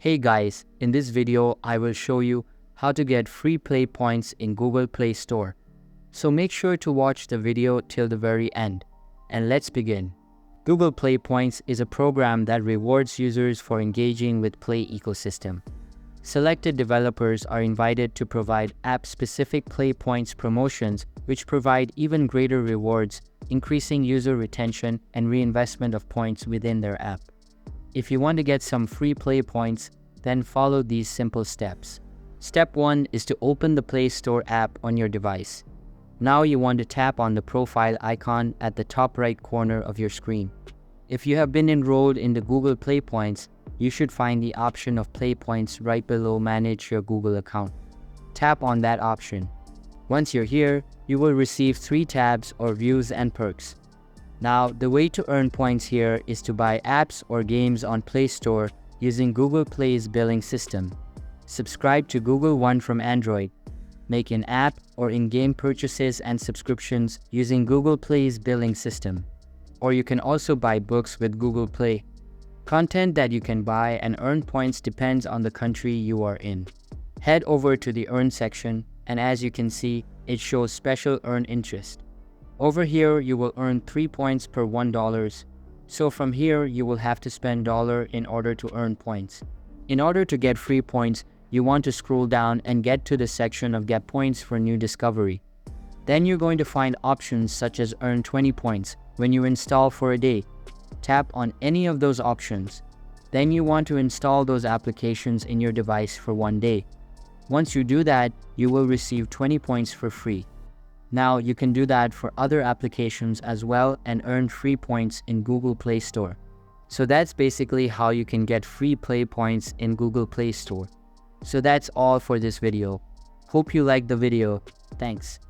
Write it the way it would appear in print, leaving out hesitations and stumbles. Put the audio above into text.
Hey guys, in this video I will show you how to get free play points in Google Play Store. So make sure to watch the video till the very end. And let's begin. Google Play Points is a program that rewards users for engaging with Play ecosystem. Selected developers are invited to provide app-specific Play Points promotions which provide even greater rewards, increasing user retention and reinvestment of points within their app. If you want to get some free Play Points, then follow these simple steps. Step 1 is to open the Play Store app on your device. Now you want to tap on the profile icon at the top right corner of your screen. If you have been enrolled in the Google Play Points, you should find the option of Play Points right below Manage Your Google Account. Tap on that option. Once you're here, you will receive 3 tabs or views and perks. Now, the way to earn points here is to buy apps or games on Play Store using Google Play's billing system. Subscribe to Google One from Android. Make an app or in-game purchases and subscriptions using Google Play's billing system. Or you can also buy books with Google Play. Content that you can buy and earn points depends on the country you are in. Head over to the Earn section, and as you can see, it shows Special Earn Interest. Over here, you will earn 3 points per $1. So from here, you will have to spend $1 in order to earn points. In order to get free points, you want to scroll down and get to the section of Get Points for New Discovery. Then you're going to find options such as Earn 20 points when you install for a day. Tap on any of those options. Then you want to install those applications in your device for 1 day. Once you do that, you will receive 20 points for free. Now you can do that for other applications as well and earn free points in Google Play Store. So that's basically how you can get free Play Points in Google Play Store. So that's all for this video. Hope you liked the video. Thanks.